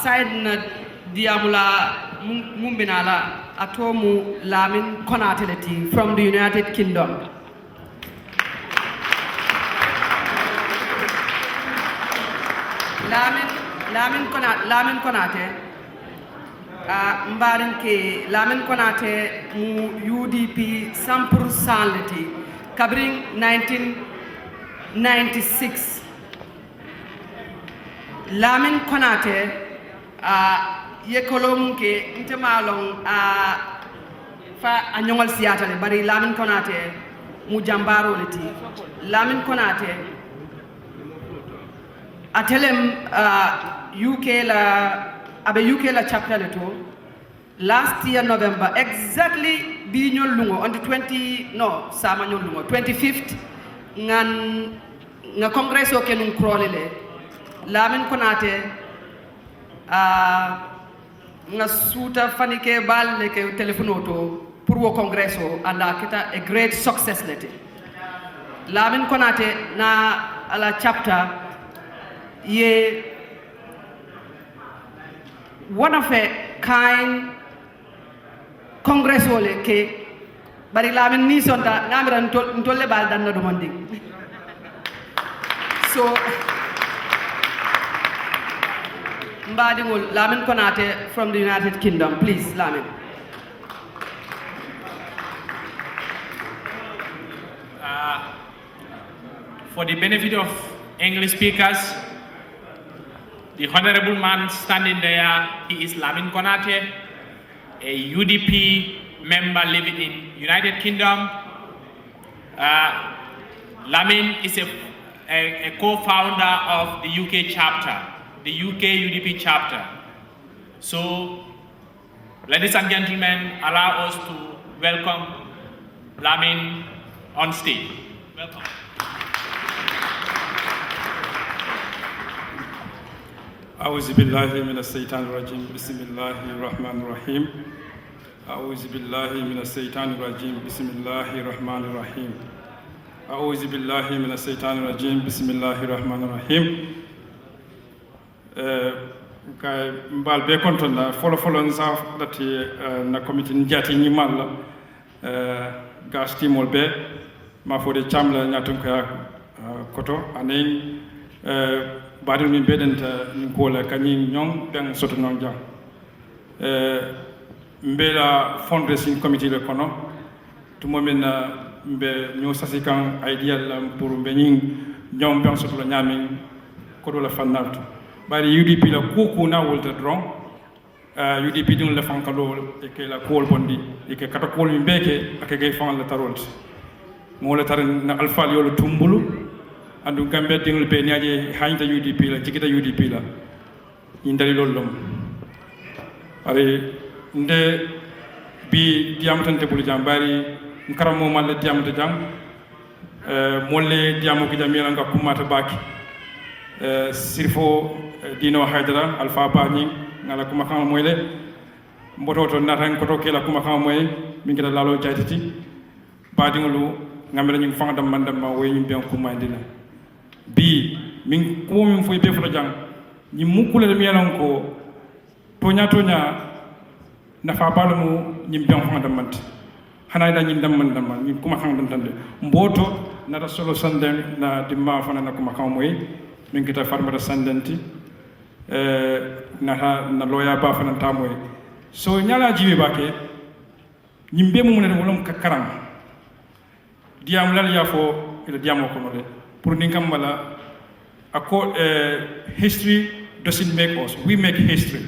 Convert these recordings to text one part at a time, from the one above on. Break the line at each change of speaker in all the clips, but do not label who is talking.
side na diamula mumbinala atomu Lamin Konateleti from the United Kingdom. Lamin Konate mbarin ke Lamin Konate mu UDP 100% leti kabring 1996 Lamin Konate yekolom ke ntemalong fa anyongol siatale bari Lamin Konate mu jambaro leti Lamin Konate atelem UK la chapter leto last year November exactly bi ñol lungo on the 25th nga congress o kenun krolele Lamin Konate nga suta fanike balle ke telefono to pour wo congress o anda kita a great success lete Lamin Konate na ala chapter ye one of a kind congress ole ke bari Lamin ni sonta ngamira ntolle bal dan na domandi so mbadingol Lamin Konate from the United Kingdom, please Lamin.
For the benefit of English speakers, the honorable man standing there, he is Lamin Konate, a UDP member living in United Kingdom. Lamin is a co-founder of the UK chapter, the UK UDP chapter. So, ladies and gentlemen, allow us to welcome Lamin on stage. Welcome.
أعوذ بالله من الشيطان الرجيم بسم الله الرحمن الرحيم أعوذ بالله من الشيطان الرجيم بسم الله الرحمن الرحيم أعوذ بالله من الشيطان الرجيم بسم الله الرحمن الرحيم kay mbal be konton la folo nsa dati na committee njati ni mal gas timol be ma fode chamla nyatum ka koto anen badu min bedenta ni kola kanyi nyong ben soto non jam mbela fundraising committee le kono to momena mbe nyo sasikan ideal pour mbe nyong ben soto nyami ko do la fanalto bari UDP la kuku na wolta dron UDP dun la fankalo e ke la kol bondi e ke kata kol min beke akage fan la tarol mo la tarin na alfa yolo tumbulu andu gambe dingul be niaje haynta UDP la jigita UDP la indali lollom ari nde bi diamtante bulu jambari nkaramo mal diamte jam molle diamu ki jamila nga kumata baki sirfo dino haydara alfa bani ngala kuma kan moyle mboto to natan ko to kela kuma kan moy mi ngi lalo jaytati badingulu ngamela ñu fangdam mandam ma way ñu ben kuma ndina bi min ko min foy be fo jang ñi mukule mi yalan ko tonya na fa balumu ñi ben fangdam mant hana da ñi ndam mandam ñi kuma kan dam tande mboto na da solo sanden na dimma fana na kuma kan moy min kita farmata sandenti na loya ba fana tamoy so nyala jibe bake nyimbe mu ne wolom ka karam diam lal yafo ila diamo ko mole pour ni kam wala ako history doesn't make us, we make history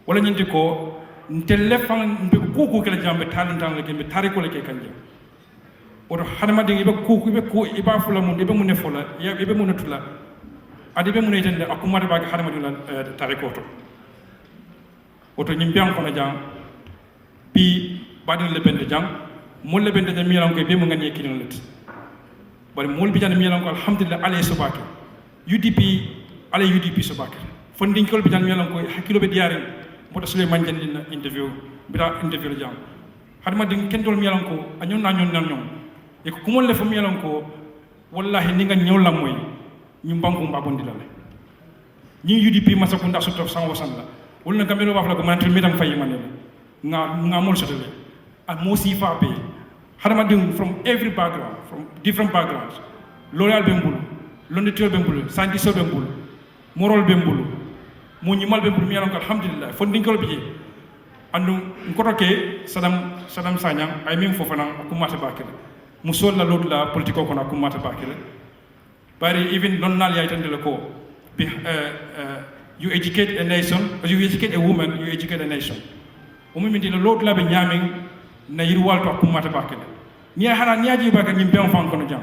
wala nyindi ko ntelle fan mbe kuku kala jambe talentan le kembe tariko le ke kanje oto hanama dingi be kuku be ko iba fula mun be mun ne fola ya be mun tula adi be mun etende akuma de bag hanama dula tariko to oto nyimbe an kono jang bi badin le bende jang mol le bende jam yalam ko be mun ngani kinin let bari mol bi jan mi yalam ko alhamdulillah alay subaka UDP alay UDP subaka fondin kol bi jan mi yalam ko hakilo be diare mboto sule manjandina interview bira interview jam hadma ding kendol mi yalam ko anyon na nyon nyon e ko kumol le fam yalam ko wallahi ni nga ñew la moy ñu banku mbabondi la ñi UDP masakunda sotto sango sanna wala gamelo wafla ko mantre medam fayi manene nga mol sotole ak mo sifa be hadama dum from every background from different backgrounds loyal be mbulu londe tiol be mbulu santi so be mbulu morol be mbulu mo ñimal be mbulu mi yalan ko alhamdulillah fon dinkol bi andu ngotoke sadam sanyang ay mim fofana ko mata bakele musol la lot la politiko ko na ko mata bakele bari even non nal ya tande ko you educate a nation, or you educate a woman, you educate a nation. Umi minti la lot la be nyaming na yirwal to akumata bakele. Niya hana niya ji bakele nyimbe on fan kono jam.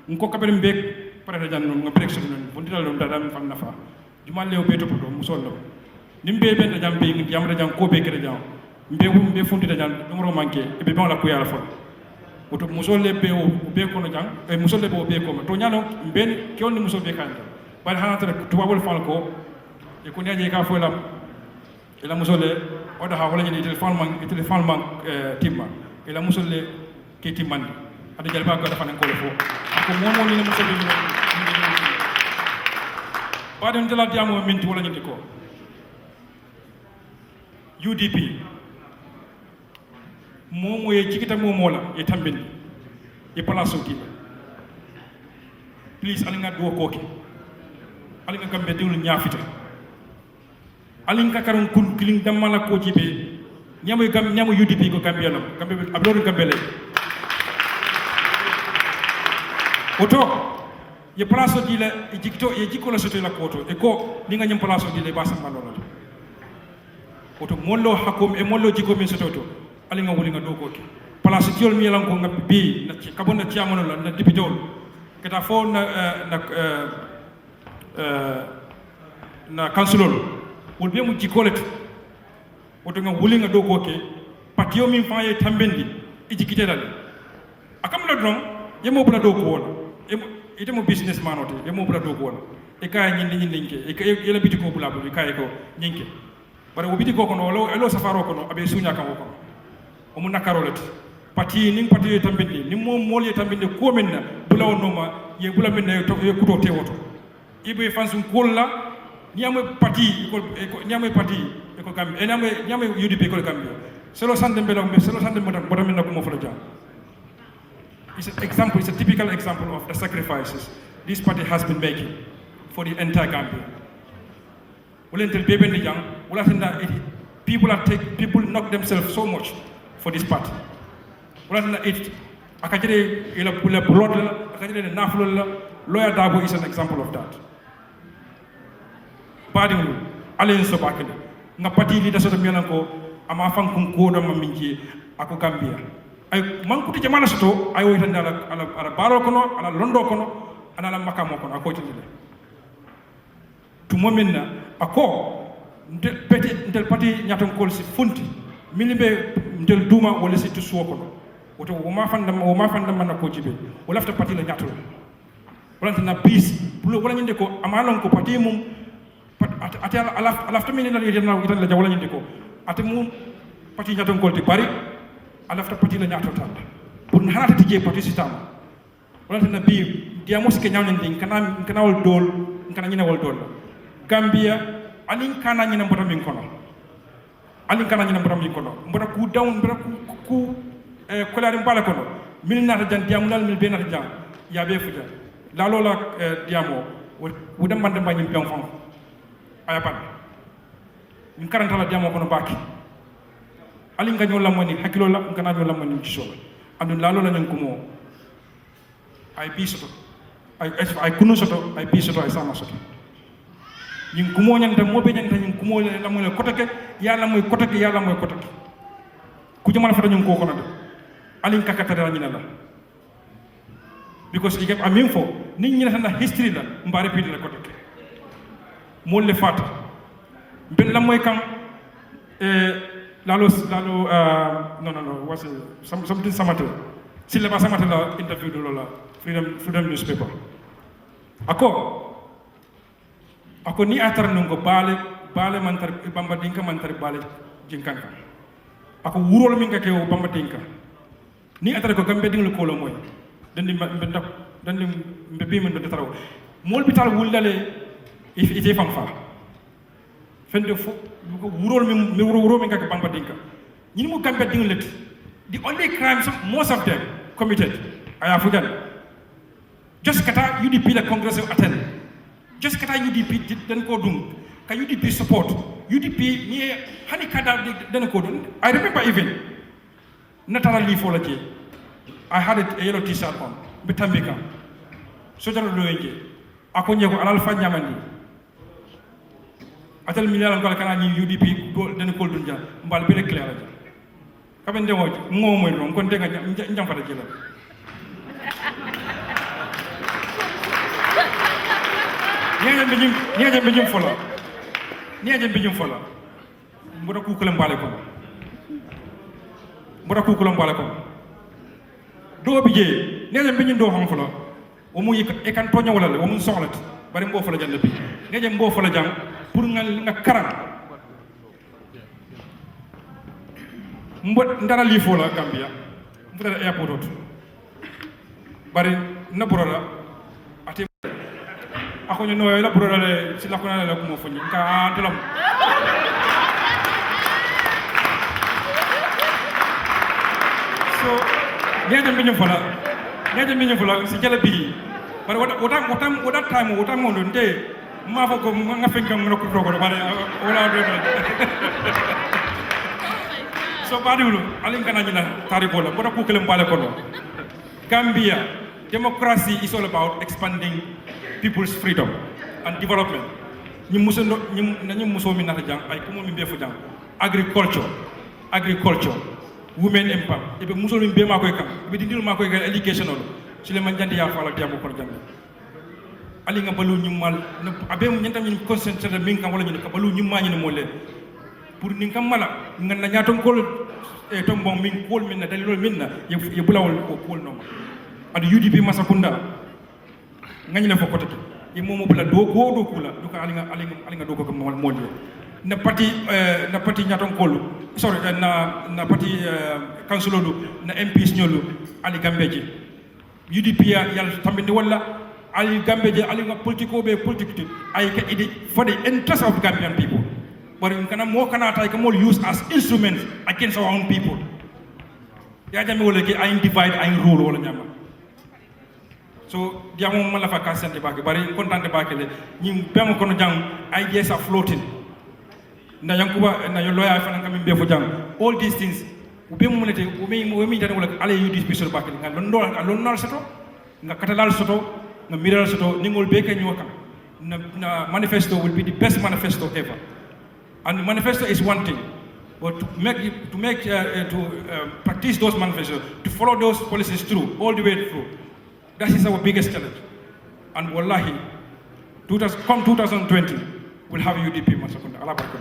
Nko kabere mbek pare jan non ngabek so non bondila lo dada fan nafa. Juma lew beto podo musollo. Nimbe ben jam be yam da jam ko be kede jam. Mbe fundi da jam numero manke e be bon la ko yala fon. Oto musolle be o be kono jam e musolle be o be ko to nyano ben kyonni musol be kanja. Bari hana tara tubabol fan ko e ko ñaje ka folam e la musole oda ha wala ni téléphone man timma e la musole ke timmandi ada jalba ko dafa ko fo ko momo ni musole ni badam jala diamo minti wala ñi ko UDP momo ye cikita momo la e tambini e place o tiba please alinga do koke alinga kambe diwlu ñaafita alinga karon kun kiling damala ko jibe ñamu UDP ko kambe lam kambe ablodu kambe lay oto ye place o dile e jikto ye jikola soto la koto e ko linga ñam place o dile ba samba lolo oto mollo hakom e mollo jiko min soto to alinga wulinga do koke place tiol mi yalan ko ngabbi bi na ci kabona ciamono la na dipitol kata fo na kansulol wol be mu jikolet woto nga wulinga do koke patio min faye tambendi e jikite dal akam la dron yemo bula do ko wala ite mo businessman ote yemo bula do ko wala e kay ñindi ñindinke e yela biti ko bula bu kay ko ñinke bare wo biti ko kono wala elo safaro kono abe sunya kan ko o mu nakarolati pati ning pati e tambendi ni mom mol ye tambende ko minna bula wonoma ye bula minna to ye kuto tewoto ibe fansum kolla niamwe parti ko niamwe parti ko gambe niamwe UDP ko gambe selo sande mbelo selo sande bodam na ko mo fala jam. It's an example, it's a typical example of the sacrifices this party has been making for the entire Gambia. Ulentel bebe ndi jang ulatenda people knock themselves so much for this party. Ulatenda it akajere ila blood la akajere nafulo la Lawyer Dabo is an example of that. Badinglu alen so bakene nga parti leader so mianan ko ama fan kun ko do maminji ako Gambia ay mankuti jamana soto ay woy tan ala baro kono ala londo kono ala makamo kono ako tindile tumo minna ako ndel parti nyaton kol si funti milibe ndel duma wala si to suwo kono woto wo ma fanda man ko jibe wala fta parti la nyaton wala tan peace wala nyinde ko amalon ko parti mum ate ala fta minina la jawla nyinde ko ate mum parti nyaton kol ti bari alafta parti la ñaato tan pour hanata tije parti system wala tan bi dia moske ñawnen din kana wol dol kana ñina wol dol Gambia alin kana ñina mbota min kono mbota ku down mbota ku ko la mbala kono min nata jan diam lal min be nata jam ya be futa la lola diamo wu dem bande bañim pion fon aya pat min karanta la diamo kono baki ali nga ñoo lamoni hakilo la nga ñoo lamoni ci solo andu la lola ñan ko mo ay bisoto ay kunu soto ay bisoto ay sama soto ñin ko mo ñanta mo be ñanta ñin ko mo la mo kotake yalla moy kotake ku jëmal fa dañu ko kono de ali nga kakata dara ñina la because igam amin fo nit ñi na history la mba repeat la kotake mo le fata ben la moy kam Lalo, what's it? Something Samate. Silla Samate la interview do la Freedom newspaper. Ako ni atar nungo bale mantar bamba dinka mantar bale jinkanka. Ako wurol minga ke bamba dinka. Ni atar ko gambe dinglu ko lo moy. Dandi mbebi men do taraw. Mol bital wulale ite famfa. fende fo wurol mi wuro mi ngaka bamba dinka ñi mu kambe ding let the only crimes most of them committed aya fujan just kata UDP la congress attend just kata UDP den ko dum ka UDP support UDP ni hani kada den ko dum I remember even natara li fo la je I had a yellow t-shirt on bitambika so jara lo yenje ako nyeko alal fa nyamandi atal miliyal ngal kana ni UDP den ko dum ja mbal bi rek clair kaben de woj mo moy non kon de nga njam fa jela niaje mbijim fola niaje mbijim fola mboda ku kula mbale ko do bi je niaje mbijim do xam fola o mu e kan to nyawala le o mu soxlat bari mbo fola jande bi niaje mbo fola jang pour nga karam mbo ndara li fola Gambia mbo da airport bari na broda ate ako ñu noy la broda le ci la ko na la ko mo fani ka telam so ñeñu biñu fala ci jala bi bari wata time wata mo don te ma fa ko nga fen kam ko ko bari wala do so badiwlu alin kana ñu la taribo la boda ku kelem bale ko no Gambia democracy is all about expanding people's freedom and development ñi muso mi nata jang ay ko mo mi be fu jang agriculture women empowerment ebe muso mi be ma koy kam be dindil ma koy education on ci le man jandi ya fala diamo ko jang ali nga balu ñu mal abe mu ñentam ñu concentré min kam wala ñu ka balu ñu ma ñu mo le pour ni kam mala nga na ñaton ko e tombon min kol min na dalilol min na ye bulawol ko kol no adu UDP masakunda ngani na fokoto e momo bula do kula do ka alinga do ko mo mondi na pati ñaton kolu sorry na pati councilor do na MPs ñolu ali gambeje UDP yalla tambinde wala ali gambeje ali nga politico be politique ay ka idi for the interest of Gambian people but kana mo kana tay ka mo use as instruments against our own people ya jami wala ke ay divide ay rule wala ñama so diamo mala fa ka sante baki bari contente baki le ñi bem ko no jang ideas are floating na yankuba na yo loya fa ngam be fo jang all these things ube mo nete ube mi tan wala ala yu dispisol baki ngal lon nal soto nga katalal soto nga miral soto ningol be ka ñoka na manifesto will be the best manifesto ever. And the manifesto is one thing, but to practice those manifestos, to follow those policies through, all the way through, that is our biggest challenge. And wallahi, come 2020, we'll have UDP Masakunda. Allah Barakah.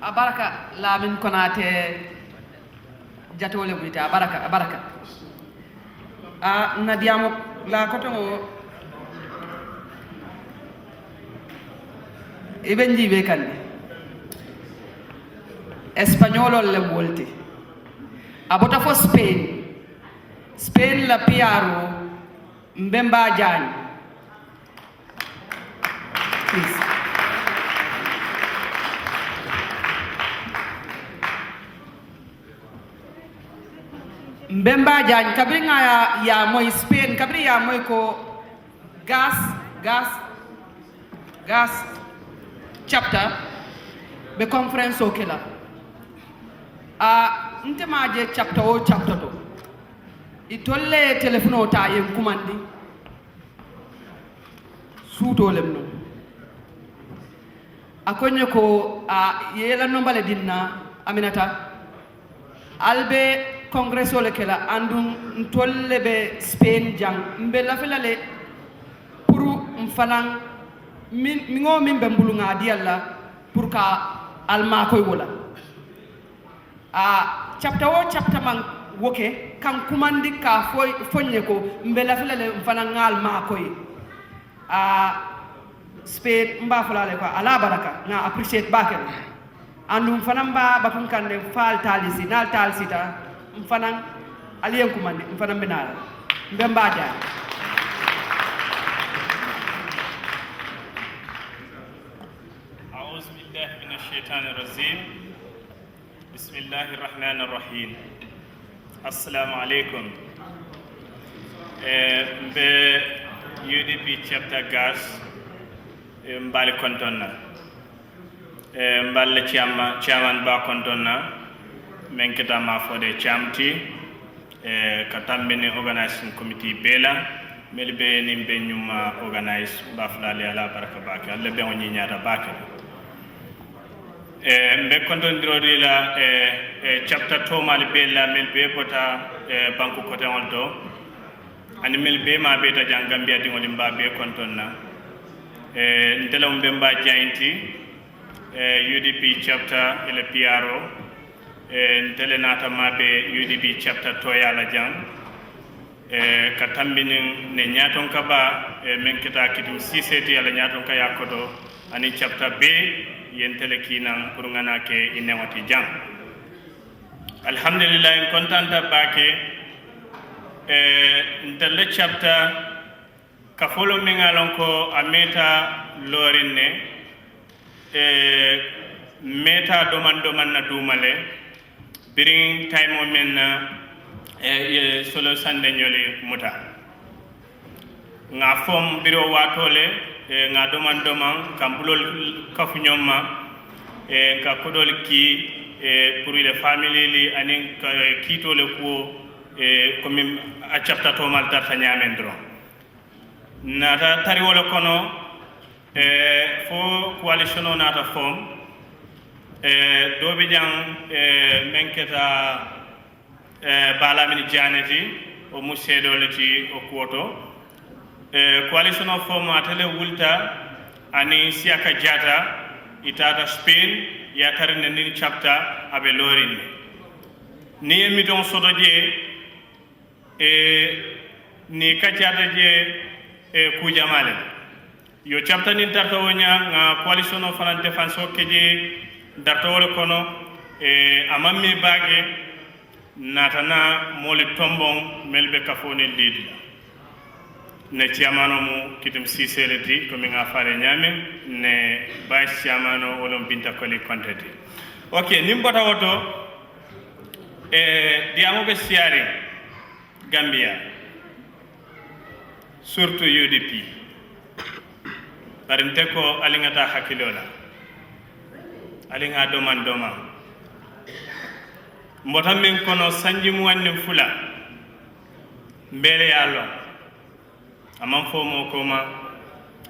Abaraka Lamin Konate Jatole Buita, Abaraka. Nadiamo la koto even jibe kan espagnol le wolti abota fo Spain la piaro mbemba jani please Mbemba Jan kabri nga ya moy Spain kabri ya moy ko gas chapter be conference o kela nte maje chapter to itolle telefono ta yen kumandi suto lemno akonye ko yela nombale dinna Aminata albe Congresso le kela andum ntolle be Spain jang mbe la felale pour mfalang mingo min be mbulunga dialla pour ka alma koy wala chapter man woke kan kumandi ka fonye ko mbe la felale mfalang alma koy Spain mba fulale ko ala baraka na appreciate bakel andum fanamba batun kande fal talisi nal talsita mfanan aliyen kumande mfanan benala Mbembaja.
أعوذ بالله من الشيطان الرجيم بسم الله الرحمن الرحيم السلام عليكم mbe UDP chapter gas mbali kontonna mballe chairman ba kontonna men kita ma fode chamti ka tambini organizing committee bela mel be nim be nyuma organize ba fulale ala baraka bake alle be woni nyaata bake mbe kontondiro la chapter to mal bela mel be bota banku kote onto ani mel be ma be ta jangambia dingol mba be kontonna ntelom be mba jainti UDP chapter ele PRO ntele nata mabe UDP chapter to yala jang ka tambini ne nyaton ka ba men kita kitum siseti yala nyaton ka yakodo ani chapter B yentele kinan pour ngana ke inewati jang alhamdulillah en kontanta bake ntele chapter ka folo mengalon ko ameta lorinne meta doman na dumale bring time o men solo sande nyole muta nga fom biro watole nga doman kampulol kafu nyoma ka kodol ki pour les family li anin kitole ko comme a chapter to mal tarta nyamendro nata tari wala kono fo coalition o nata fom dobe jang menketa balamini janeti o musedo leti o kuoto coalition of form atele wulta ani siaka jata itata Spain ya tarine ni chapter abe lorin ni emiton soto je ni kachata je kujamale yo chapter ni tarta wonya nga coalition of foreign defense o keje dartowol kono amammi baage natana moli tombon melbe kafone lidi ne ciamano mu kitum siseleti ko mi nga fare nyame ne vice ciamano wolom binta koli kontati okay nimbota woto diamo be siari Gambia surtout UDP barinte ko alingata hakilola alinga doma mbota min kono sanji mu wanni fula mbele yallo amam fo mo koma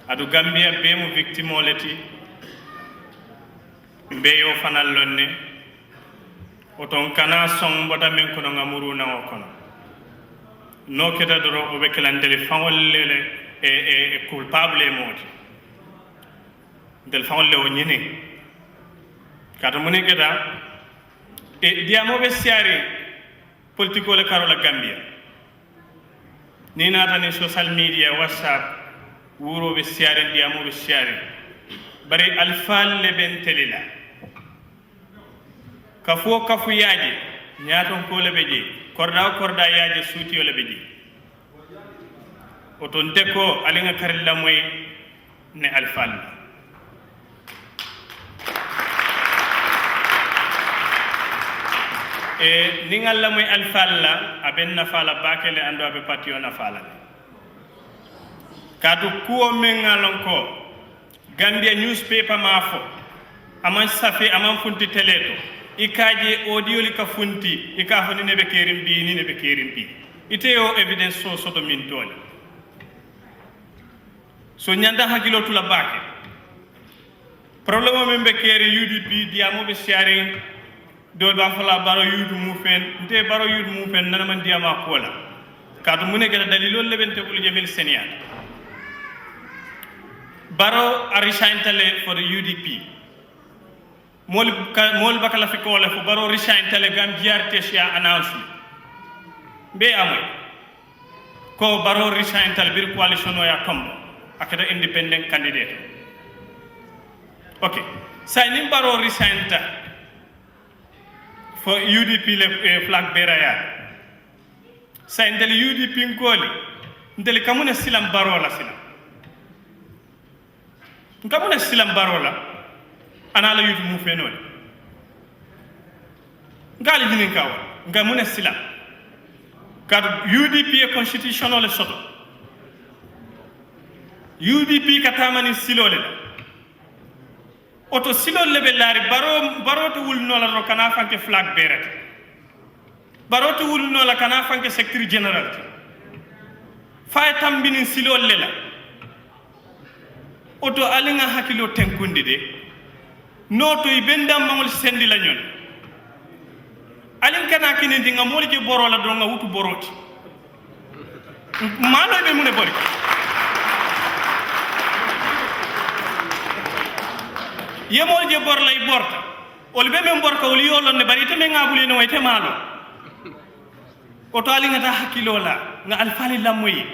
adu Gambia be mu victime oleti mbe yo fanal lonne oton kana son mbota min kono ngamuru na o kono no keta doro o be kelandele fawol lele e culpable moti del fawol le o nyine kata mune keta diamo be siari politiko le karola Gambia ni nata ni social media WhatsApp wuro be siari diamo be siari bari alfal le ben telila kafu yaji nyaton ko le beje korda yaji suti le beje oton deko alinga karilla moy ne alfal ningal la moy alfalla aben nafala bakele ando abe patio nafala kadu kuo mengalon ko Gambia newspaper mafo aman safi aman funti teleto ikaje audio li ka funti ika fani nebe kerim bi ni nebe kerim bi iteo evidence so soto min tole so nyanda hakilo tula bake problème membe keri UDP diamo be sharing do ba fala baro yudu mu fen nte baro yudu mu fen nana man diama kola kadu mune gata dalilol lebente bulu jamil seniat baro arishantale for the UDP mol bakala fi ko la fu baro rishantale gam jiarte sia announce be amoy ko baro rishantale bir coalition o ya kombo akada independent candidate okay say nim baro rishantale for UDP le flag bearer sa ndel UDP ngoli ndel kamuna silam barola silam kamuna silam barola ana la yutu mu fenol ngali jinin kawa ngamuna silam kad UDP e constitutional soto UDP katamani silole oto silol lebe laari baro to wul nola ro kana fanke flag beret baro to wul nola kana fanke secretary general fay tambini silol lela oto alinga hakilo tenkundi de noto ibenda mangol sendi la nyon alin kana kini dinga molje borola do nga wutu boroti malo be mune bori yemol je bor lay borta ol be men borka ol yolon ne bari te men ngabuli no wayte malo o to ali ngata hakilo la nga alfali lamoyi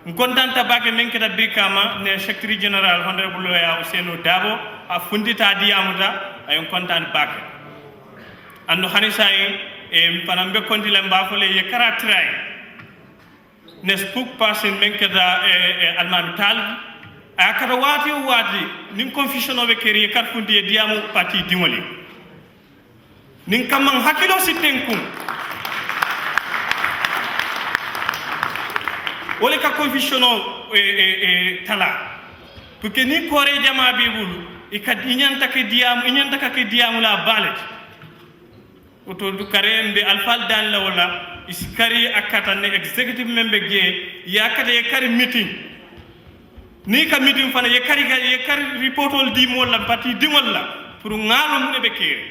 ngontanta bake men keta bikama ne secretary general honorable ya Ousainou Dabo a fundita diamuta ay kontan bake ando hanisa e panambe konti le mbafole ye karatray ne spokesperson men keta almami tal akata wati nin confusion obe keri kat fundi diamu parti dingoli nin kamang hakilo sitenkum wole ka confusion tala porque ni kore jama be bulu ikad inyanta ke diamu la balet oto du karembe alfal dan la wala iskari akata ne executive member ge yakata ye kari meeting ni ka meeting fana ye kari reportol di mo la parti di wala pour ngalo mu be kere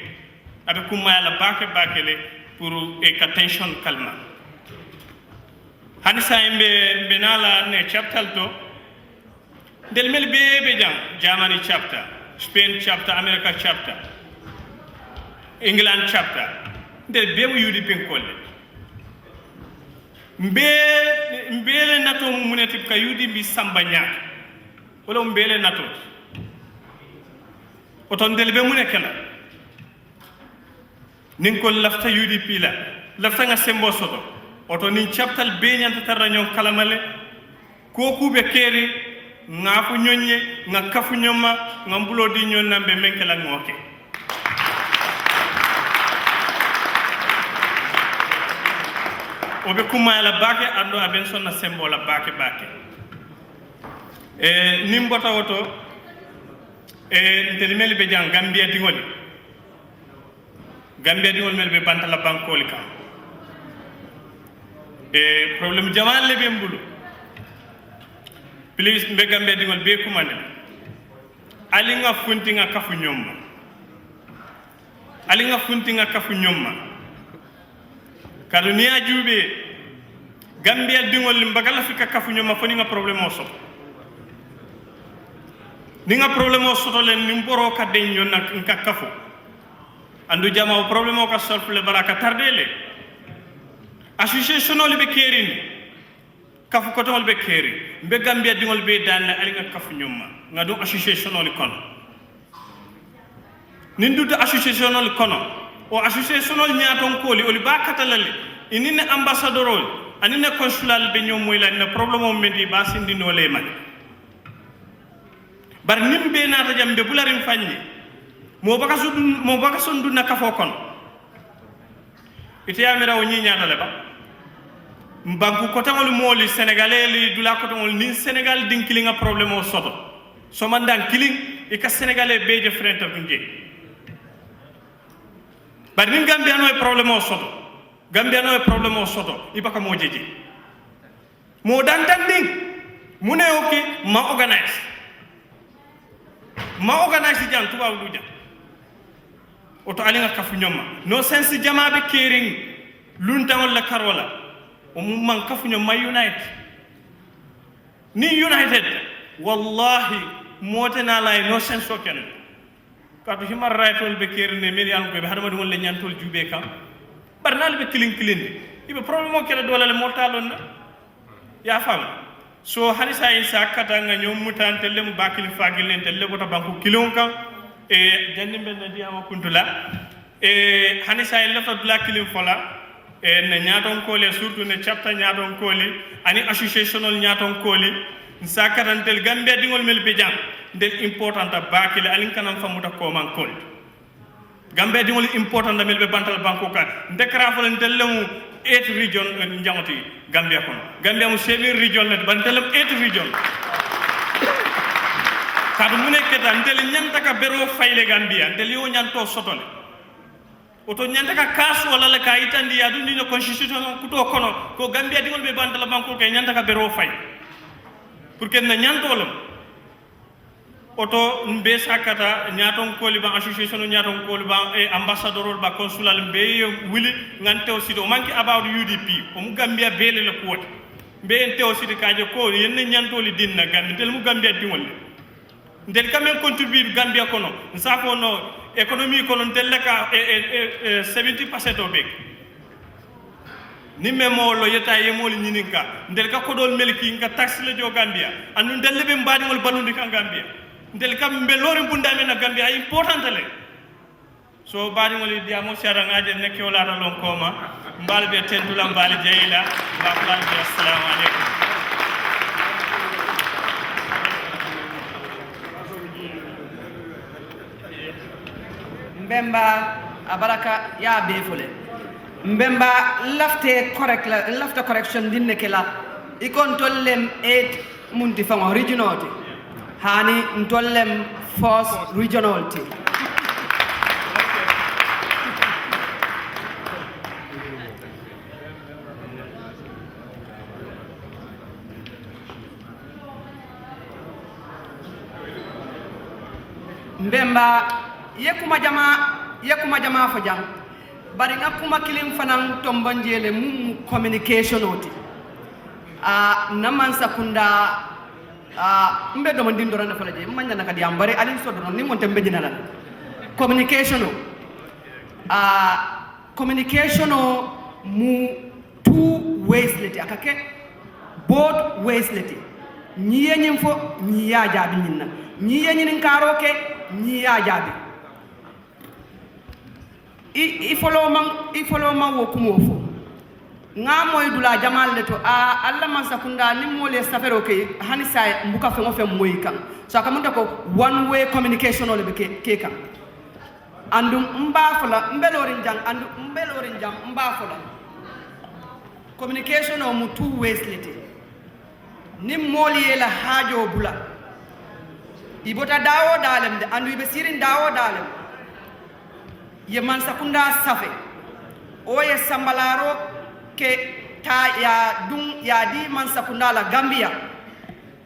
abe kuma la bakele pour ka tension calma hanisa imbe benala ne chapter to del mel be jam Germany chapter Spain chapter America chapter England chapter del be UDP kolle mbele nato mu netip ka UDP samba nyaaka wala mbele nato oton del be mune kala nin ko lafta UDP la lafta nga sembo soto oto nin chaptal be nyanta tarranyo kalamale ko kube keri nga fu nyonye nga kafu nyoma nga mbulo di nyon nambe menkela ngoke obe kuma la bake ando abenson na sembo la bake nimbota woto ntelimeli be jang Gambia dingoli mel be bantala bankoli kam problème jamal le be mbulu please mbe Gambia dingol be kumande alinga funtinga kafu nyomma kadunia jube Gambia dingol mbagala fika kafu nyomma foni nga problème o so ninga problème o soto len nimboro ka de nyonna nka kafu andu jama o problème o ka solve le baraka tardele association o le be kerin kafu ko tol be keri be Gambia dingol be dan ali nga kafu nyomma nga do association o le kono nindu do association o le kono o association o nyaaton ko li o li ba katalale inine ambassadeur o anine consulat be nyom moy la ne problème o mendi ba sindi no le man bar nimbe nata jambe bularim fanni mo baka sundu na kafo kon ite yamira o nyi nyaata le ba mbanku ko tangol moli sénégalais li dula ko tangol ni sénégal din kilinga problème o soto so mandan kiling e ka sénégalais be je frère bunje bar ni gambia no problème o soto ibaka mo jeje mo dan ding mune oke ma organize jam tuba du jam oto alinga kafu nyoma no sense jama be kering luntangol la karola o man kafu nyoma united wallahi motena lay no sense o ken kadu human right wol be kerne mel yalla ko be hadama dum le nyantol jube kam barnal be kilin ibe problème o kala dolale mortalon na ya fam so hanisa isa kata nga nyom mutante lem bakil fagil len telle bota banku kilon kan janni ben na diama kuntula hanisa ila to black kilin fola ne ñaton kole surtout ne chapter ñaton koli ani associational ñaton koli sakarantel Gambia dingol mel be jang del important bakile alin kanam famuta ko man kol Gambia dingol important mel be bantal banko kan ndekra fo len telemu 8 region njamati Gambia kono Gambia mu 7 region net bantalam 8 region kadu mune keta ndel nyanta ka bero fayle Gambia ndel yo nyanto sotole oto nyanta ka kasu wala la kayitandi adu ni no constitution kuto kono ko Gambia dingol be bantal banko kay nyanta ka bero fay pour que na nyantolam oto mbe sakata nyaton koli ba association nyaton koli ba e ambassadeur ba consular mbe wili ngante aussi do manki about UDP o mu Gambia bele le ko mbe ente aussi de kaje ko yenne nyantoli dinna Gambia tel mu Gambia dingol ndel quand contribuer Gambia kono nsafo no économie kono tel ka 70% o bek ni memo lo yeta yemol nyininka ndel ka kodol melki nga tax le jo Gambia anu ndel be mbadi ngol balundi ka Gambia ndel kam be lore bundame na Gambia ay important le so badi ngol diamo sara ngaje nekki wala ta lon koma mbal be tentula mbal jeyla mbal be assalamu alaikum
mbemba abaraka ya be fule mbemba lafte correction dinne kala ikon tollem 8 munti fango regionality hani ntollem force regionality mbemba yekuma jama fo jang bari nga kuma kilim fanan tombanjele mum communication oti naman sakunda mbe do mandin do rana fala je manya naka diam bari alin so do ni mon tembe dinala communication mu two ways leti akake both ways leti ñi yeñim fo ñi ya jaabi ñinna ñi yeñin karo ke ñi ya jaabi i follow man wo kumo fo nga moy dula jamal le to alla man sakunda ni mole safero ke hani say mbuka fe mo fe moy kan so akamunta ko one way communication ole be ke kan andum mba fola mbelorin jang mba fola communication o mu two ways lete ni moli la hajo bula ibota dawo dalem de andu be sirin dawo dalem ye man sakunda safe o ye sambalaro ke ta ya dun ya di man sakunda la Gambia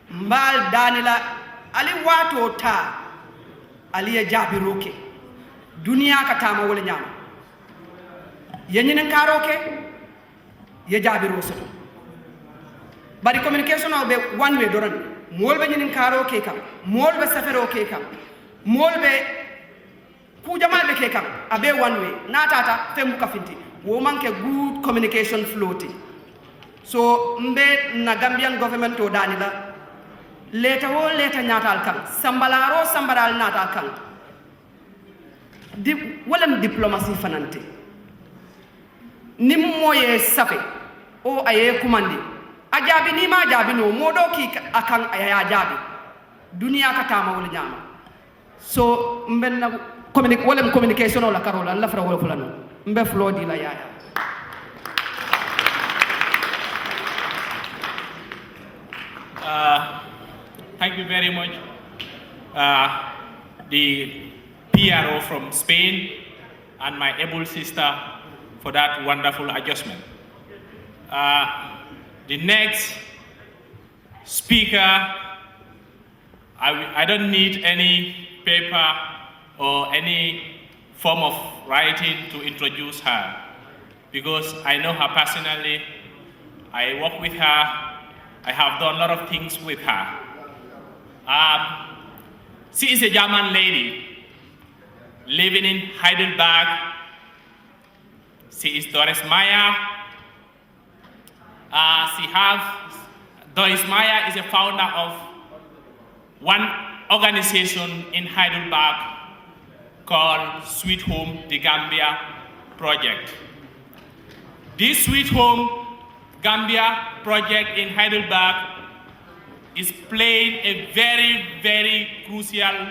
mbal danila ali wato ta ali ya jabiroke duniya ka tama wala nyama yenyinen karoke ye jabiro soto bari communication o be one way doran mol be nyinin karoke kam mol be safero ke kam mol be ku jamal be ke kam abe one way natata fem ka finti wo manke good communication flow so mbe na Gambian government to danila leta wo leta nyatal kan sambaral natal kan walam diplomacy fanante nim moye safe o aye kumandi ajabi ni ma jabi no modo ki akan aya jabi dunia ka tama wala nyama so mbenna communication wala karola la fra wala fulano mbe flow di la yaya
Thank you very much. The PRO from Spain and my able sister for that wonderful adjustment. The next speaker, I don't need any paper or any form of writing to introduce her because I know her personally. I work with her. I have done a lot of things with her. She is a German lady living in Heidelberg. She is Doris Meyer. Doris Meyer is a founder of one organization in Heidelberg called Sweet Home, the Gambia Project. This Sweet Home Gambia project in Heidelberg is playing a very, very crucial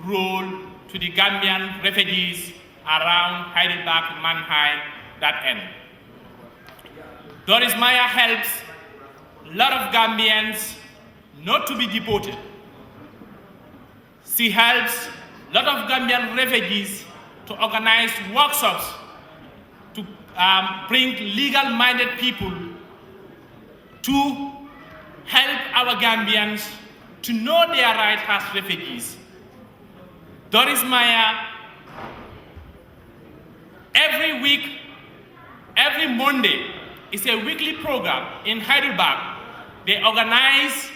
role to the Gambian refugees around Heidelberg, Mannheim, that end. Doris Maya helps a lot of Gambians not to be deported. She helps a lot of Gambian refugees to organize workshops to bring legal-minded people to help our Gambians to know their rights as refugees. Doris Maya, every week, every Monday, is a weekly program in Heidelberg. They organize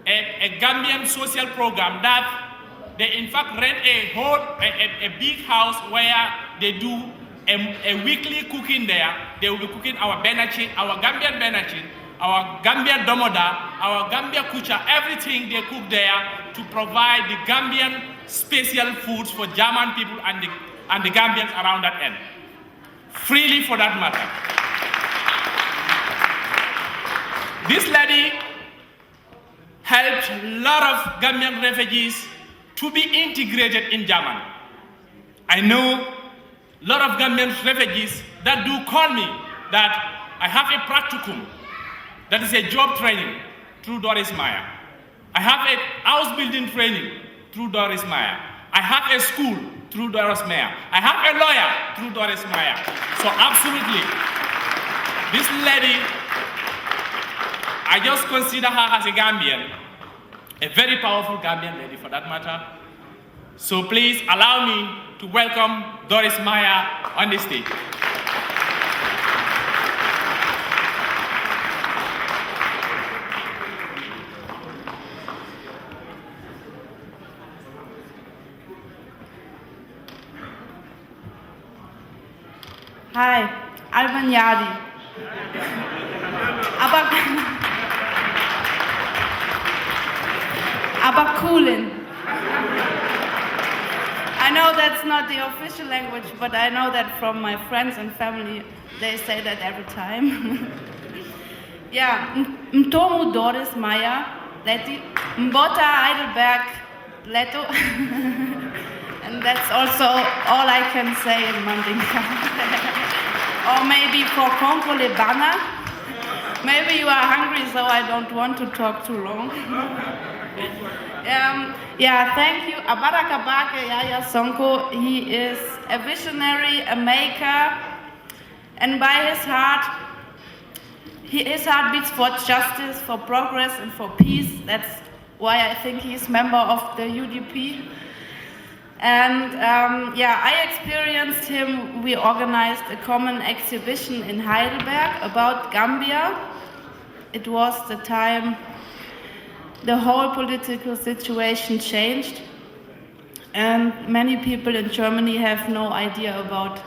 a Gambian social program that they in fact rent a big house where they do a weekly cooking there. They will be cooking our benachin, our Gambian benachin, our Gambian domoda, our Gambian kucha, everything they cook there to provide the Gambian special foods for German people and the Gambians around that end. Freely for that matter. This lady helped a lot of Gambian refugees to be integrated in Germany. I know a lot of Gambian refugees that do call me that I have a practicum, that is a job training through Doris Maya. I have a house building training through Doris Maya. I have a school through Doris Maya. I have a lawyer through Doris Maya. So absolutely, this lady, I just consider her as a Gambian, a very powerful Gambian lady for that matter. So please allow me to welcome Doris Maya on the stage.
Hi, Alban Yadi. Aber Kulin. I know that's not the official language, but I know that from my friends and family, they say that every time. Yeah, Mtomu Doris Maya, Leti, Mbota Heidelberg, Leto. And that's also all I can say in Mandinka. Or maybe for Konko Lebana. Maybe you are hungry, so I don't want to talk too long. Yeah, thank you. Abarakabake Yaya Sonko, he is a visionary, a maker, and by his heart beats for justice, for progress, and for peace. That's why I think he's member of the UDP. And I experienced him. We organized a common exhibition in Heidelberg about Gambia. It was the time the whole political situation changed, and many people in Germany have no idea about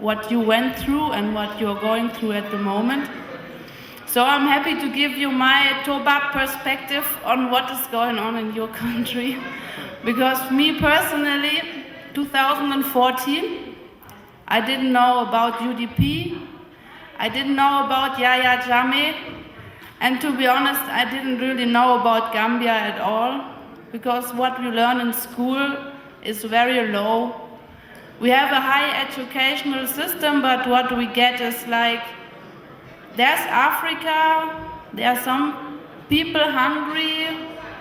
what you went through and what you're going through at the moment. So I'm happy to give you my Toba perspective on what is going on in your country. Because me personally, 2014, I didn't know about UDP, I didn't know about Yahya Jammeh, and to be honest, I didn't really know about Gambia at all, because what we learn in school is very low. We have a high educational system, but what we get is like, there's Africa, there are some people hungry,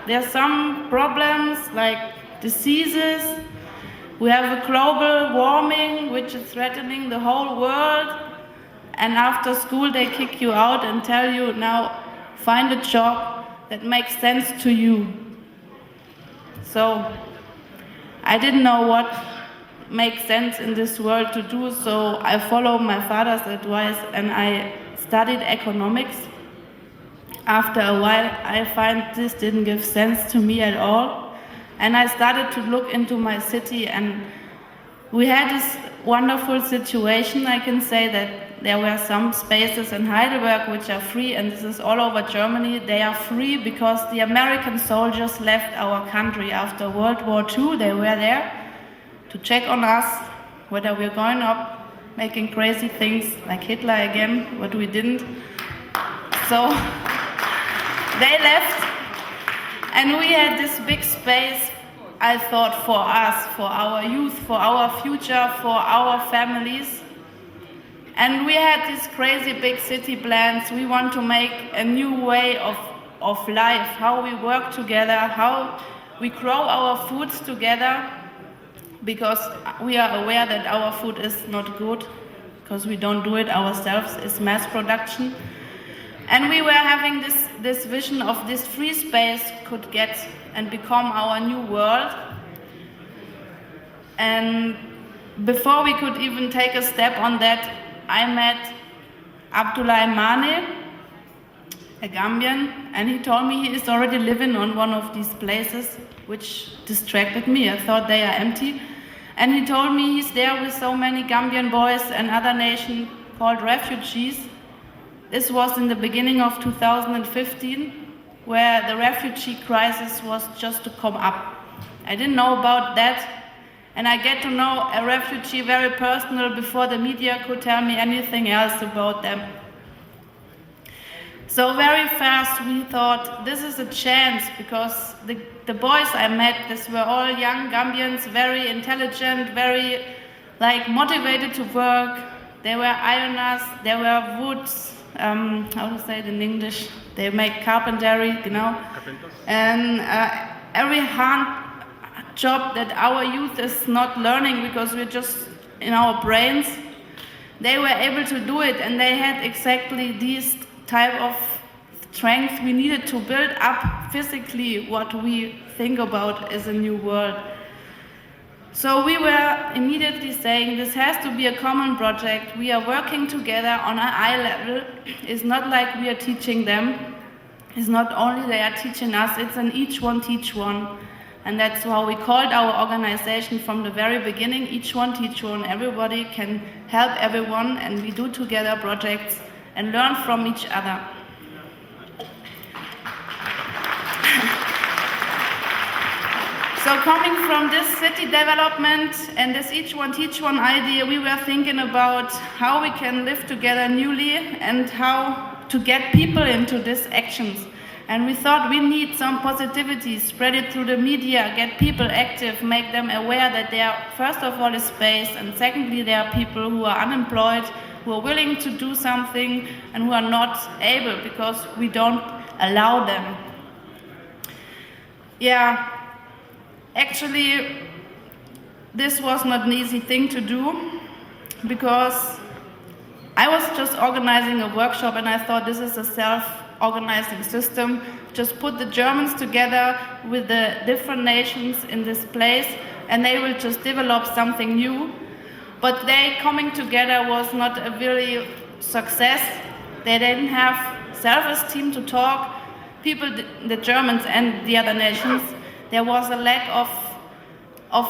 there are some problems like diseases. We have a global warming which is threatening the whole world. And after school they kick you out and tell you, now find a job that makes sense to you. So I didn't know what makes sense in this world to do, so I followed my father's advice and I studied economics. After a while, I find this didn't give sense to me at all. And I started to look into my city, and we had this wonderful situation. I can say that there were some spaces in Heidelberg which are free, and this is all over Germany. They are free because the American soldiers left our country after World War II. They were there to check on us, whether we're going up making crazy things like Hitler again, but we didn't. So they left, and we had this big space, I thought, for us, for our youth, for our future, for our families. And we had these crazy big city plans. We want to make a new way of life, how we work together, how we grow our foods together, because we are aware that our food is not good, because we don't do it ourselves, it's mass production. And we were having this vision of this free space could get and become our new world. And before we could even take a step on that, I met Abdoulaye Mane, a Gambian, and he told me he is already living on one of these places, which distracted me. I thought they are empty. And he told me he's there with so many Gambian boys and other nations called refugees. This was in the beginning of 2015, where the refugee crisis was just to come up. I didn't know about that. And I get to know a refugee very personal before the media could tell me anything else about them. So very fast we thought this is a chance, because the boys I met, these were all young Gambians, very intelligent, very motivated to work. They were ironers, they were woods, how to say it in English? They make carpentry, you know. And every hand job that our youth is not learning because we're just in our brains, they were able to do it, and they had exactly these type of strength we needed to build up physically what we think about as a new world. So we were immediately saying this has to be a common project. We are working together on an eye level. It's not like we are teaching them. It's not only they are teaching us, it's an each one teach one. And that's how we called our organization from the very beginning, each one teach one. Everybody can help everyone, and we do together projects and learn from each other. So coming from this city development and this each one teach one idea, we were thinking about how we can live together newly and how to get people into these actions. And we thought we need some positivity, spread it through the media, get people active, make them aware that there are, first of all, a space, and secondly, there are people who are unemployed, who are willing to do something, and who are not able because we don't allow them. Yeah, actually, this was not an easy thing to do, because I was just organizing a workshop and I thought this is a self-organizing system. Just put the Germans together with the different nations in this place and they will just develop something new. But they coming together was not a really success. They didn't have self-esteem to talk. People, the Germans and the other nations, there was a lack of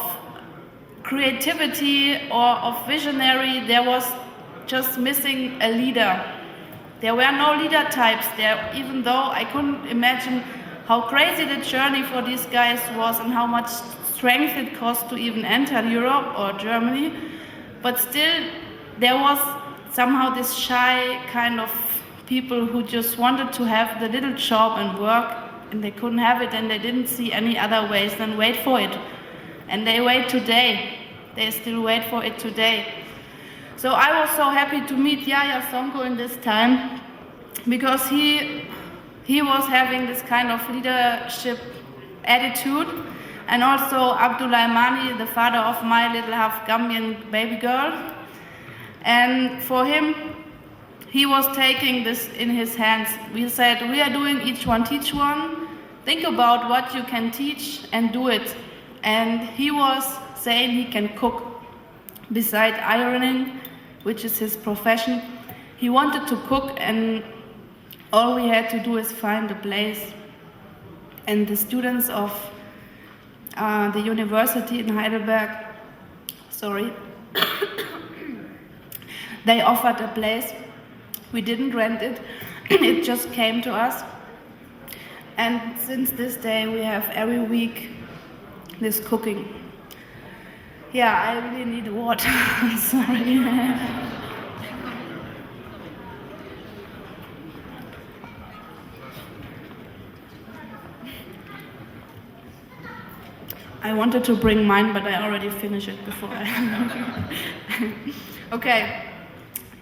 creativity or of visionary. There was just missing a leader. There were no leader types there, even though I couldn't imagine how crazy the journey for these guys was and how much strength it cost to even enter Europe or Germany. But still, there was somehow this shy kind of people who just wanted to have the little job and work, and they couldn't have it, and they didn't see any other ways than wait for it. And they wait today. They still wait for it today. So I was so happy to meet Yaya Sonko in this time, because he was having this kind of leadership attitude, and also Abdoulaye Mane, the father of my little half Gambian baby girl. And for him, he was taking this in his hands. We said, we are doing each one teach one. Think about what you can teach and do it. And he was saying he can cook. Beside ironing, which is his profession, he wanted to cook, and all we had to do is find a place. And the students of the university in Heidelberg, they offered a place. We didn't rent it, it just came to us. And since this day we have every week this cooking. Yeah, I really need water. Sorry. I wanted to bring mine, but I already finished it before. Okay.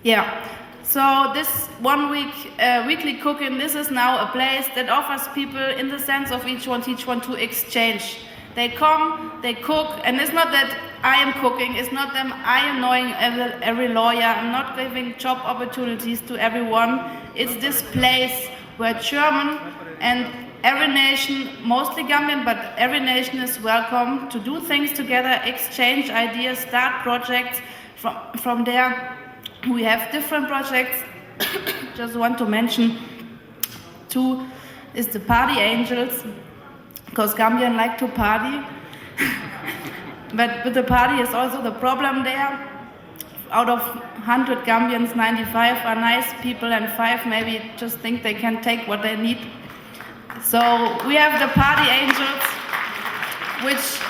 Yeah. So this 1 week weekly cooking, this is now a place that offers people in the sense of each one to exchange. They come, they cook, and it's not that I am cooking, it's not that I am knowing every lawyer, I'm not giving job opportunities to everyone. It's this place where German and every nation, mostly Gambian, but every nation is welcome to do things together, exchange ideas, start projects. From there, we have different projects. Just want to mention 2 is the Party Angels, because Gambians like to party. But with the party is also the problem there. Out of 100 Gambians, 95 are nice people and 5 maybe just think they can take what they need. So we have the Party Angels, which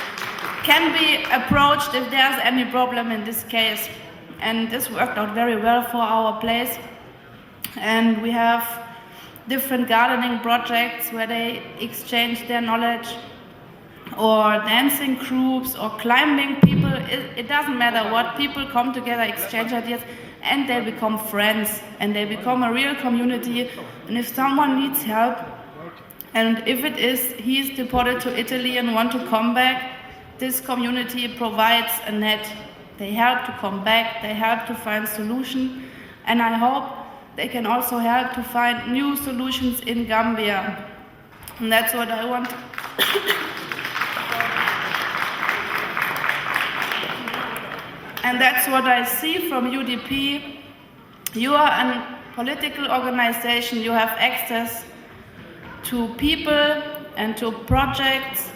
can be approached if there's any problem in this case. And this worked out very well for our place. And we have different gardening projects where they exchange their knowledge, or dancing groups, or climbing people. It doesn't matter what, people come together, exchange ideas, and they become friends, and they become a real community. And if someone needs help, and if it is he is deported to Italy and want to come back, this community provides a net. They help to come back, they help to find solutions, and I hope they can also help to find new solutions in Gambia. And that's what I want. And that's what I see from UDP. You are a political organization, you have access to people and to projects.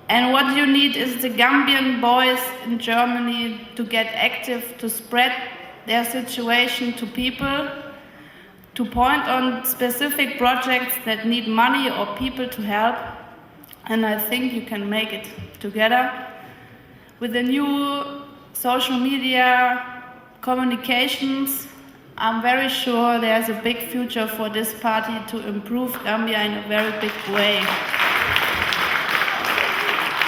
And what you need is the Gambian boys in Germany to get active, to spread their situation to people, to point on specific projects that need money or people to help. And I think you can make it together. With the new social media communications, I'm very sure there's a big future for this party to improve Gambia in a very big way.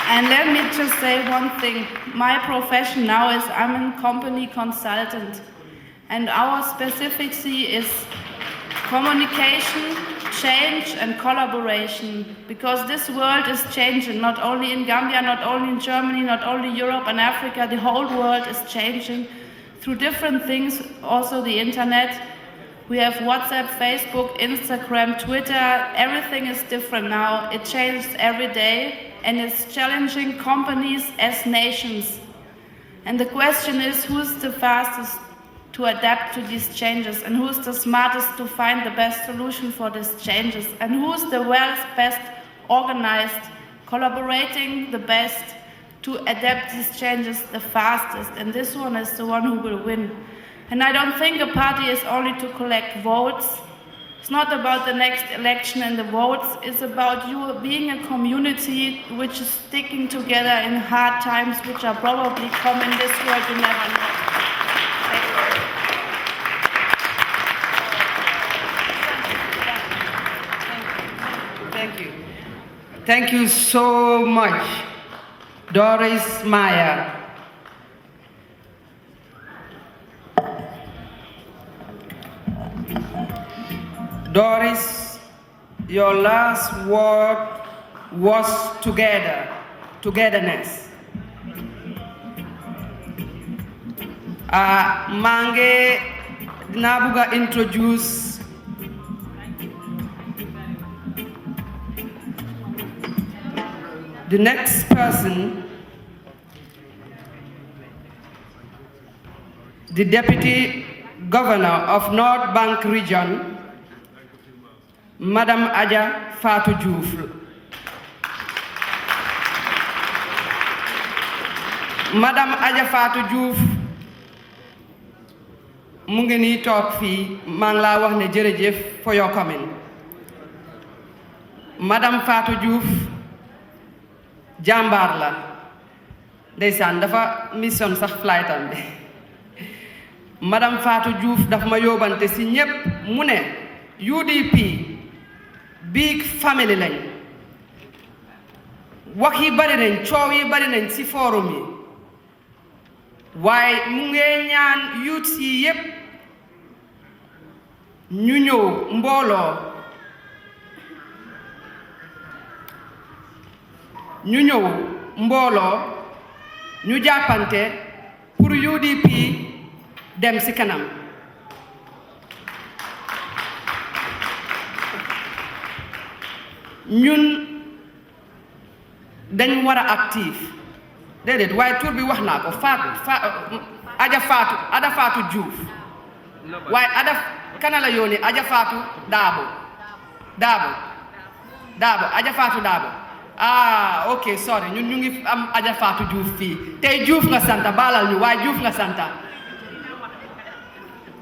And let me just say one thing. My profession now is I'm a company consultant. And our specificity is communication, change, and collaboration. Because this world is changing, not only in Gambia, not only in Germany, not only Europe and Africa, the whole world is changing through different things, also the internet. We have WhatsApp, Facebook, Instagram, Twitter, everything is different now. It changes every day. And it's challenging companies as nations. And the question is, who's the fastest to adapt to these changes, and who's the smartest to find the best solution for these changes, and who's the best organized, collaborating the best to adapt these changes the fastest. And this one is the one who will win. And I don't think a party is only to collect votes. It's not about the next election and the votes. It's about you being a community which is sticking together in hard times, which are probably coming this world, you never know.
Thank you. Thank you so much, Doris Maya. Doris, your last word was togetherness. Mange Nabuga introduce the next person, the Deputy Governor of North Bank Region, Madam Aja Fatou Diouf. Madam Aja Fatou Diouf mu ngi nii toog fii maa ngi laa wax ne jërëjëf for your coming. Madam Fatou Diouf jàmbaar la ndeysaan dafa mission sax flightam bi madame Fatou Diouf daf ma yóbbante si ñépp mu ne UDP big family lañ wax yi bari nañ coow yi bari nañ si forum yi waaye mu ngee ñaan youths yi yépp ñu ñëw mbooloo ñu jàppante pour UDP dem ci kanam ñun dañ war a active déedéet waaye tur bi wax naa ko Ada Fatou Diouf waaye kana la yónni Aja Fatou Daabo Aja Fatou Daabo ok sorry ñun ñu ngi am Aja Fatou Diouf fii tey Diouf nga santa baalal ñu waaye Diouf nga santa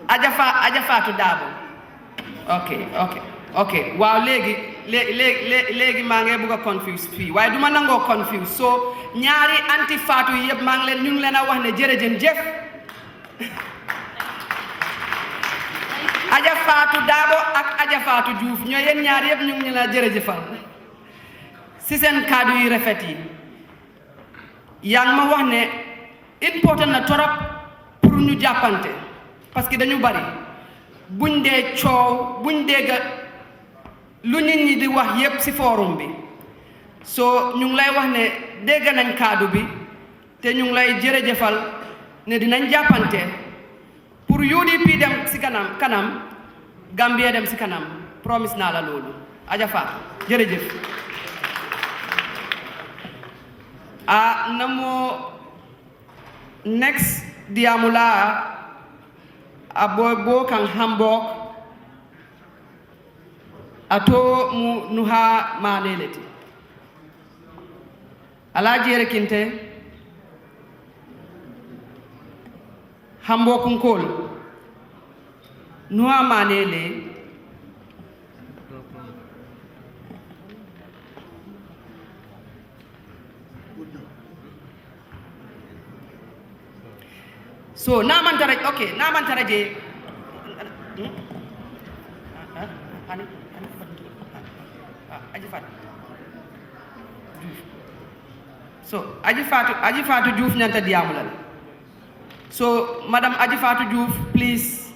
Aja Fatou Daabo ok waaw léegi maa ngi bëgg a confuse fii waaye duma nangoo confuse so ñaari anti Fatou yi yëpp maa ngi leen ñu ngi leen a wax ne jërëjëf Aja Fatou Daabo ak Aja Fatou Diouf ñoo yéen ñaar yëpp ñu ngi la jërëjëfal si seen kaddu yi rafet yi yaa ngi ma wax ne important na torop pour ñu jàppante parce que dañu bari buñ dee coow buñ dégg lu nit ñi di wax yépp ci forum bi so ñu ngi lay wax ne dégg nañ kaddu bi te ñu ngi lay jërëjëfal ne dinañ jàppante pour UDP dem ci kanam Gambia dem ci kanam promise naa la loolu Aja Fatou jërëjëf namo next diamula abobo kan Hamburg ato mu nuha maneleti ala jere kinte Hamburg kunkol nuha manele so namantara je Aji Fatou Diouf ñanta diamulal so madam Aji Fatou Diouf please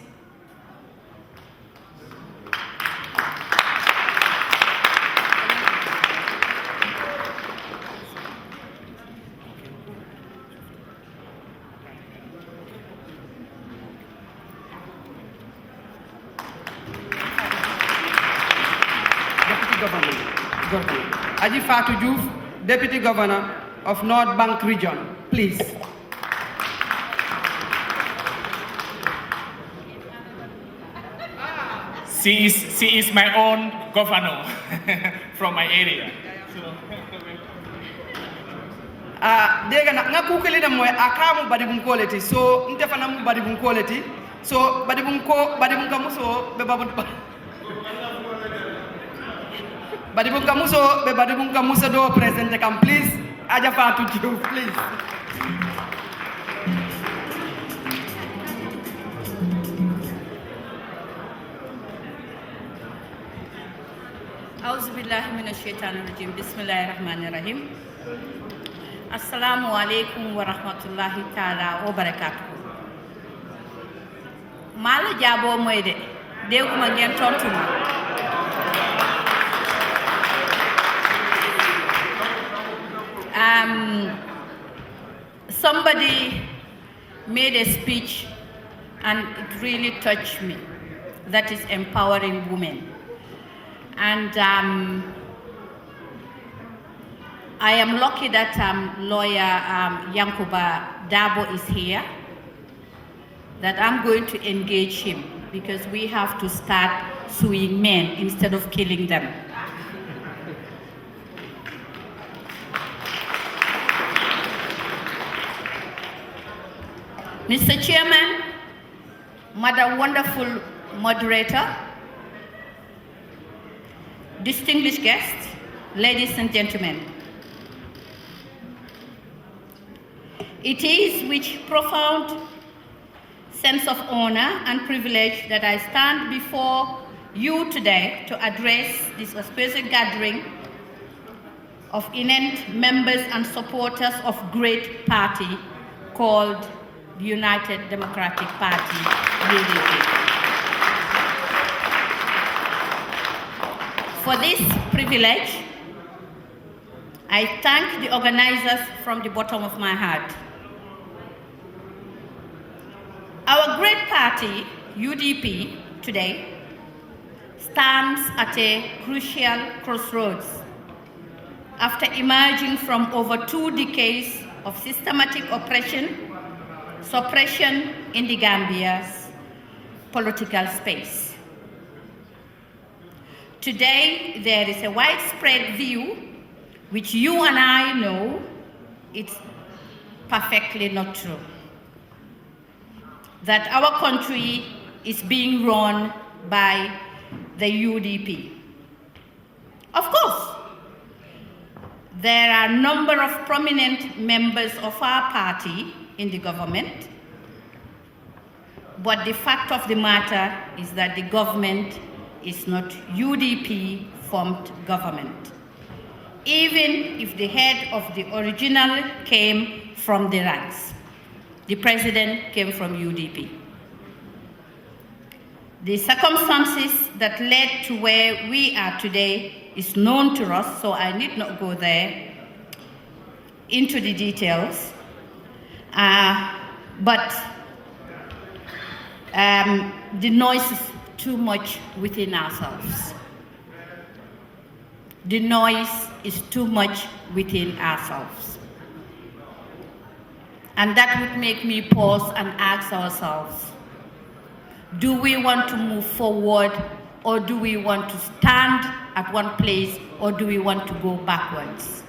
Aji Fatou Diouf, Deputy Governor of North Bank Region, please.
She is my own governor from my area.
Dega nga kukeli na moy akamu badibun quality so ntefana mu badibun quality so badibun kamuso be babun badibun kamuso do present kam please Aja Fatou Diouf please.
Auzu billahi minash shaitanir rajim. Bismillahirrahmanirrahim. Assalamu alaikum wa rahmatullahi ta'ala wa barakatuh. Mala jabo moy de deguma ngeen tontuma. Somebody made a speech and it really touched me. That is empowering women. And I am lucky that lawyer Yankuba Dabo is here, that I'm going to engage him because we have to start suing men instead of killing them. Mr. Chairman, Madam Wonderful Moderator, distinguished guests, ladies and gentlemen. It is with profound sense of honor and privilege that I stand before you today to address this auspicious gathering of eminent members and supporters of great party called the United Democratic Party, UDP. For this privilege, I thank the organizers from the bottom of my heart. Our great party, UDP, today, stands at a crucial crossroads. After emerging from over 2 decades of systematic oppression, suppression in the Gambia's political space. Today, there is a widespread view, which you and I know it's perfectly not true, that our country is being run by the UDP. Of course, there are a number of prominent members of our party in the government, but the fact of the matter is that the government is not UDP-formed government, even if the head of the original came from the ranks. The president came from UDP. The circumstances that led to where we are today is known to us, so I need not go there into the details. But the noise is too much within ourselves. The noise is too much within ourselves. And that would make me pause and ask ourselves, do we want to move forward, or do we want to stand at one place, or do we want to go backwards?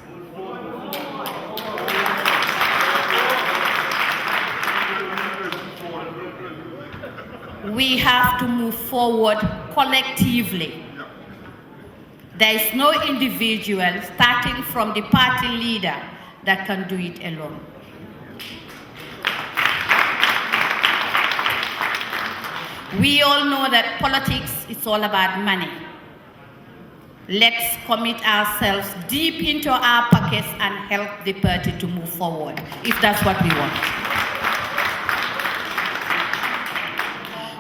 We have to move forward collectively. There is no individual, starting from the party leader, that can do it alone. We all know that politics is all about money. Let's commit ourselves deep into our pockets and help the party to move forward, if that's what we want.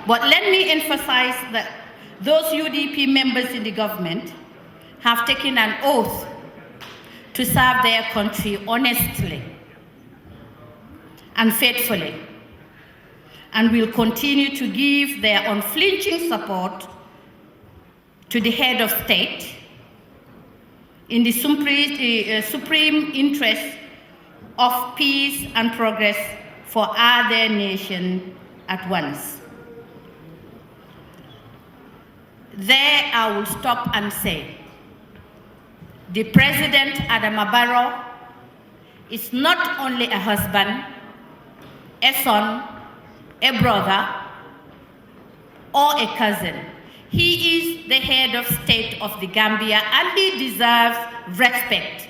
But let me emphasize that those UDP members in the government have taken an oath to serve their country honestly and faithfully, and will continue to give their unflinching support to the head of state in the supreme interest of peace and progress for other nations at once. There I will stop and say, the President Adama Barrow is not only a husband, a son, a brother, or a cousin. He is the head of state of the Gambia, and he deserves respect.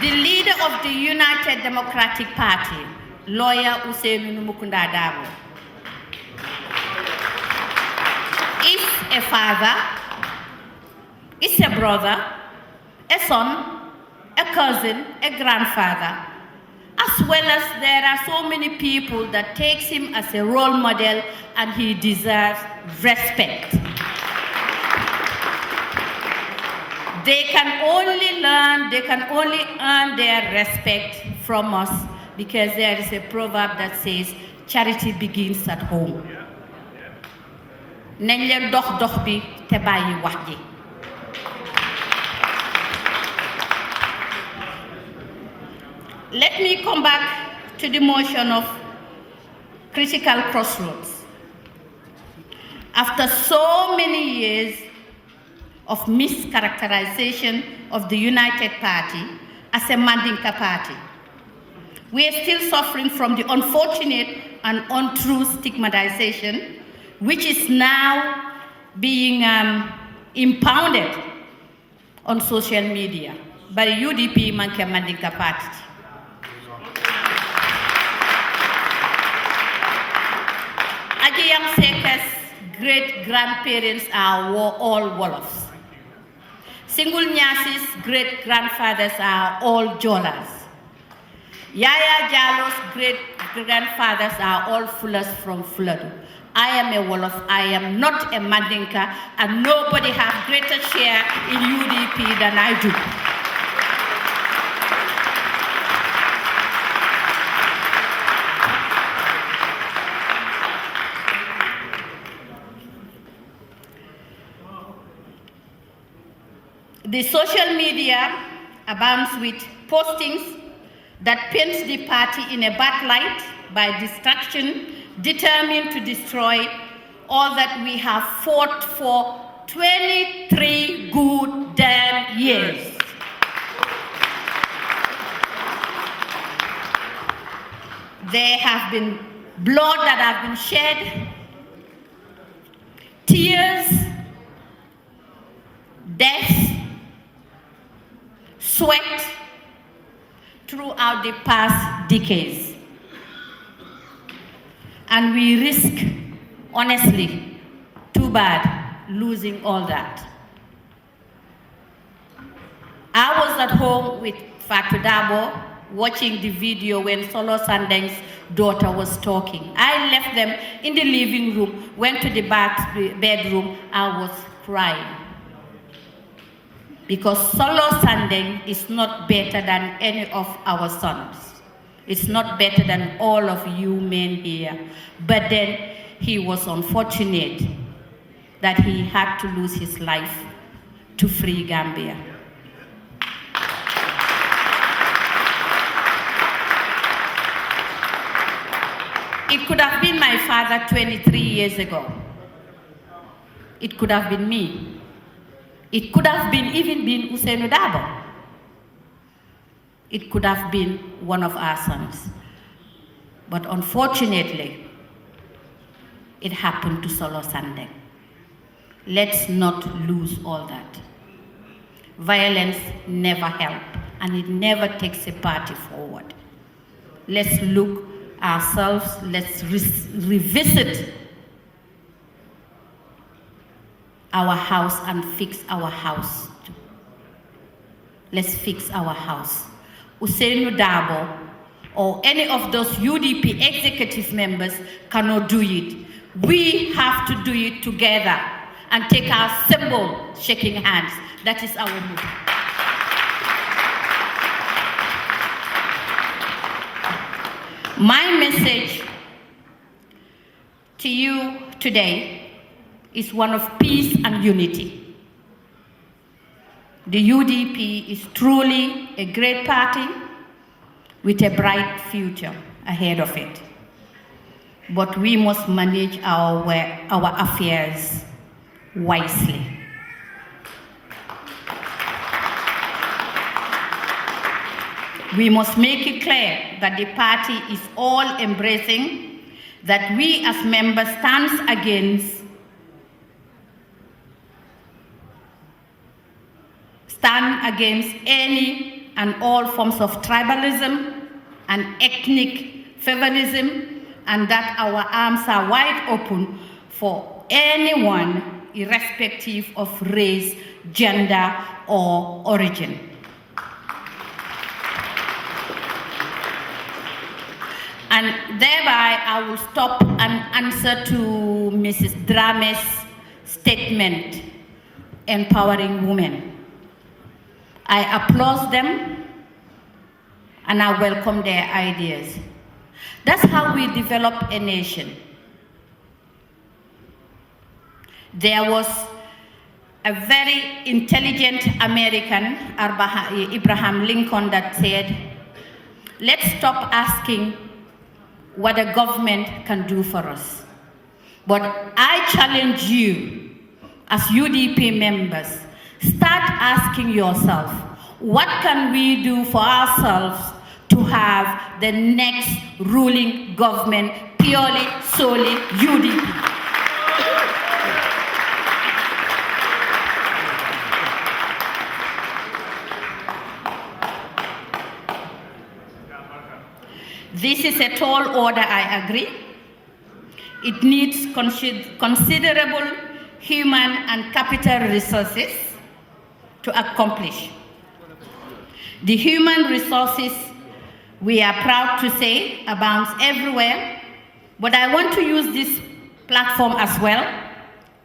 The leader of the United Democratic Party, lawyer Ousainou Mukunda Dabo, is a father, is a brother, a son, a cousin, a grandfather, as well as there are so many people that takes him as a role model, and he deserves respect. They can only learn, they can only earn their respect from us, because there is a proverb that says, charity begins at home. Nañ leen dox dox bi te bàyyi wax ji. Let me come back to the motion of critical crossroads. After so many years of mischaracterization of the United Party as a Mandinka party, we are still suffering from the unfortunate and untrue stigmatization, which is now being impounded on social media. bari UDP manke Mandinka party. Ajayam Seka's great-grandparents are all Wolofs. Single Nyasi's great-grandfathers are all Jolas. Yaya Jallo's great-grandfathers are all Fullers from Fuladu. I am a Wolof, I am not a Mandinka, and nobody has greater share in UDP than I do. The social media abounds with postings that paints the party in a bad light by distraction, determined to destroy all that we have fought for 23 good damn years. There have been blood that have been shed, tears, death, sweat throughout the past decades. And we risk, honestly, too bad, losing all that. I was at home with Fatou Dabo watching the video when Solo Sandeng's daughter was talking. I left them in the living room, went to the bedroom, I was crying. Because Solo Sandeng is not better than any of our sons. It's not better than all of you men here. But then he was unfortunate that he had to lose his life to free Gambia. It could have been my father 23 years ago. It could have been me. It could have been even been Ousainou Darboe. It could have been one of our sons. But unfortunately, it happened to Solo Sandeng. Let's not lose all that. Violence never helps, and it never takes a party forward. Let's look ourselves, let's revisit our house and fix our house. Let's fix our house. Ousainou Darboe or any of those UDP executive members cannot do it. We have to do it together and take our symbol, shaking hands. That is our move. My message to you today is one of peace and unity. The UDP is truly a great party with a bright future ahead of it. But we must manage our affairs wisely. We must make it clear that the party is all embracing, that we as members stand against any and all forms of tribalism and ethnic favorism, and that our arms are wide open for anyone, irrespective of race, gender, or origin. And thereby, I will stop and answer to Mrs. Drame's statement, empowering women. I applaud them, and I welcome their ideas. That's how we develop a nation. There was a very intelligent American, Abraham Lincoln, that said, let's stop asking what a government can do for us. But I challenge you, as UDP members, start asking yourself, what can we do for ourselves to have the next ruling government purely, solely UDP? This is a tall order, I agree. It needs considerable human and capital resources to accomplish. The human resources, we are proud to say, abounds everywhere, but I want to use this platform as well,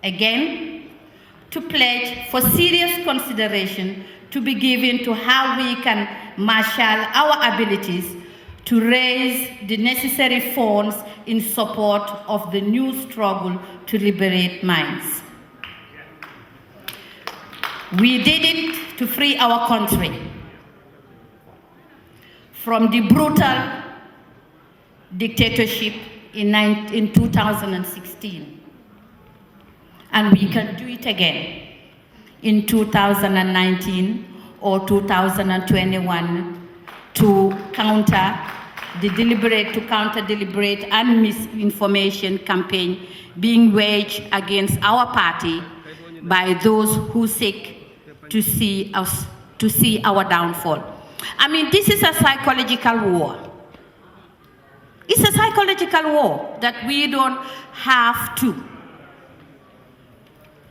again, to pledge for serious consideration to be given to how we can marshal our abilities to raise the necessary funds in support of the new struggle to liberate minds. We did it to free our country from the brutal dictatorship in 2016. And we can do it again in 2019 or 2021 to counter deliberate and misinformation campaign being waged against our party by those who seek to see our downfall. I mean, this is a psychological war. It's a psychological war that we don't have to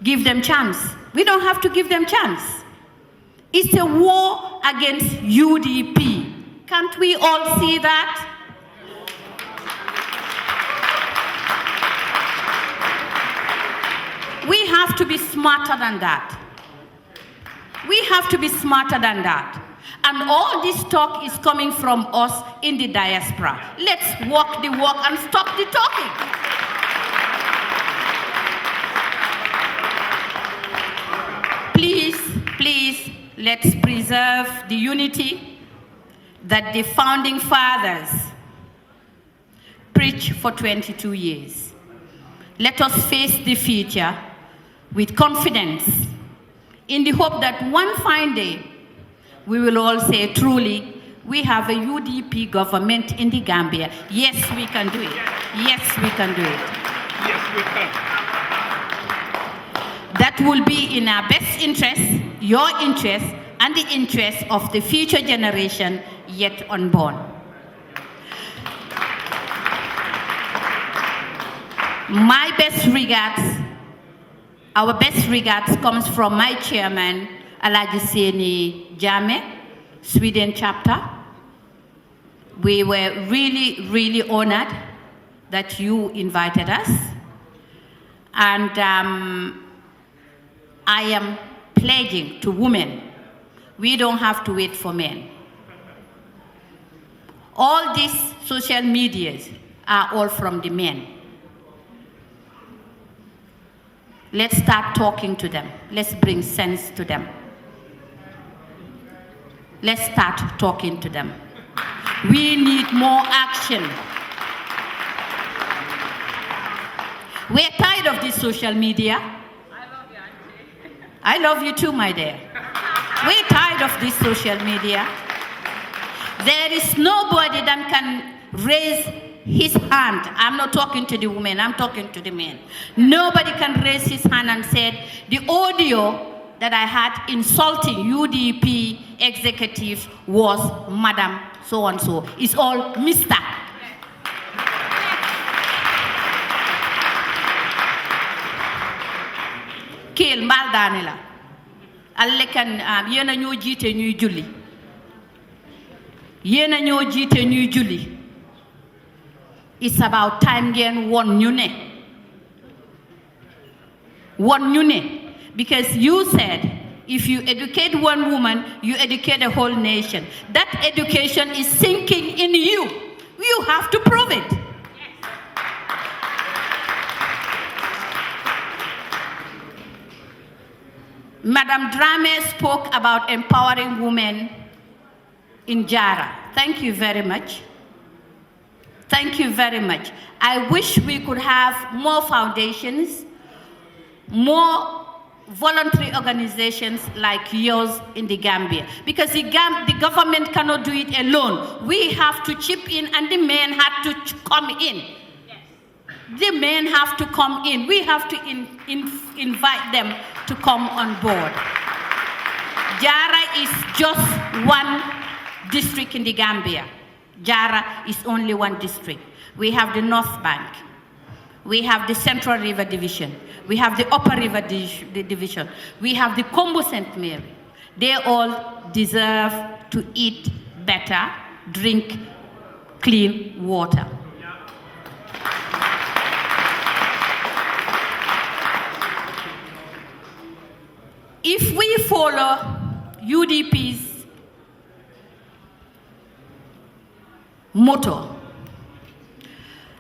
give them chance. We don't have to give them chance. It's a war against UDP. Can't we all see that? We have to be smarter than that. We have to be smarter than that. And all this talk is coming from us in the diaspora. Let's walk the walk and stop the talking. Please, let's preserve the unity that the founding fathers preached for 22 years. Let us face the future with confidence in the hope that one fine day we will all say truly, we have a UDP government in the Gambia. Yes, we can do it. Yes, we can do it.
Yes, we can.
That will be in our best interest, your interest, and the interest of the future generation yet unborn. My best regards, our best regards comes from my chairman, Alaji Seni Jame, Sweden chapter. We were really, really honored that you invited us. And I am pledging to women, we don't have to wait for men. All these social medias are all from the men. Let's start talking to them. Let's bring sense to them. Let's start talking to them. We need more action. We're tired of this social media.
I love you, Auntie.
I love you too, my dear. We're tired of this social media. There is nobody that can raise his hand. I'm not talking to the women, I'm talking to the men. Nobody can raise his hand and say, the audio that I had insulting UDP executives was Madam so-and-so. It's all Mr. Keel mbal danela. Alle kan yena ñoo jité ñuy julli. Yena ñoo jité ñuy julli. It's about time ngeen won ñu ne. Won ñu ne. Because you said, if you educate one woman, you educate a whole nation. That education is sinking in you. You have to prove it. Madam Drame spoke about empowering women in Jara. Thank you very much. Thank you very much. I wish we could have more foundations, more voluntary organizations like yours in the Gambia. Because the government cannot do it alone. We have to chip in, and the men have to come in. The men have to come in. We have to invite them to come on board. Jara is just one district in the Gambia. Jara is only one district. We have the North Bank. We have the Central River Division. We have the Upper River Division. We have the Combo St. Mary. They all deserve to eat better, drink clean water. If we follow UDP's motto,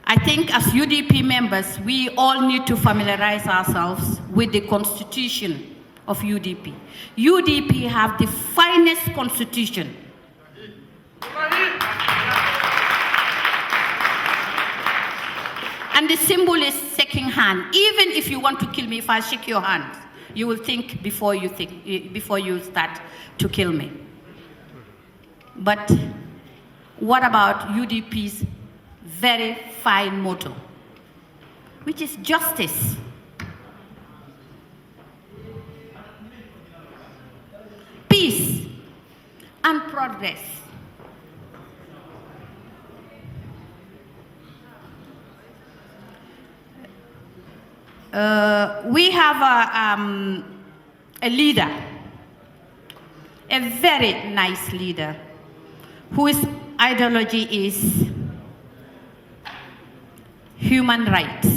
I think as UDP members, we all need to familiarize ourselves with the constitution of UDP. UDP have the finest constitution. And the symbol is shaking hand. Even if you want to kill me, if I shake your hand, you will think before you start to kill me. But what about UDP's very fine motto, which is justice? Peace and progress. We have a leader, a very nice leader, whose ideology is human rights.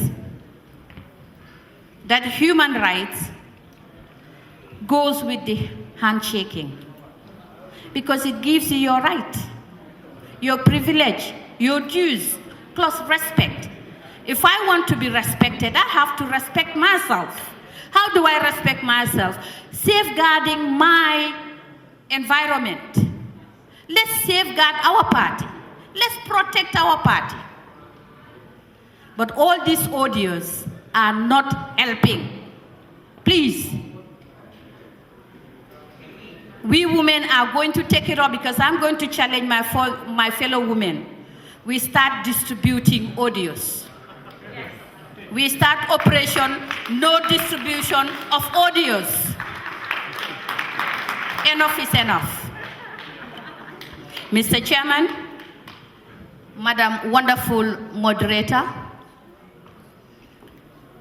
That human rights goes with the handshaking, because it gives you your right, your privilege, your dues, plus respect. If I want to be respected, I have to respect myself. How do I respect myself? Safeguarding my environment. Let's safeguard our party. Let's protect our party. But all these audios are not helping. Please. We women are going to take it up, because I'm going to challenge my fellow women. We start distributing audios. We start operation no distribution of audios. Enough is enough. Mr. Chairman, Madam Wonderful Moderator,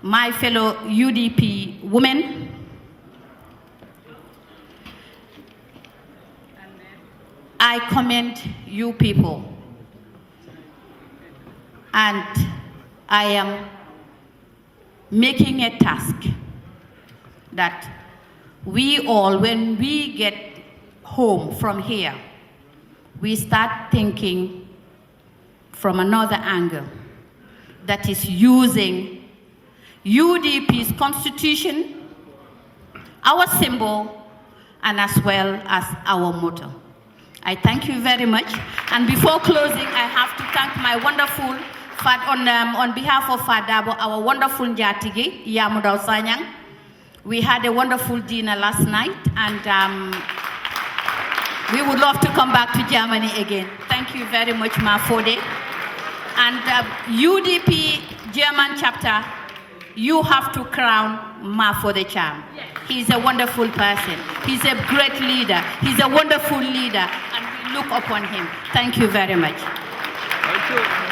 my fellow UDP women, I commend you people, and I am making a task that we all, when we get home from here, we start thinking from another angle, that is using UDP's constitution, our symbol, and as well as our motto. I thank you very much. And before closing, I have to thank my wonderful, on behalf of Fadabo, our wonderful Njatigi, Yamudao Sanyang. We had a wonderful dinner last night, and we would love to come back to Germany again. Thank you very much, Ma Fode. And UDP German chapter, you have to crown Ma Fode Cham. He's a wonderful person. He's a great leader. He's a wonderful leader, and we look upon him. Thank you very much.
Thank you.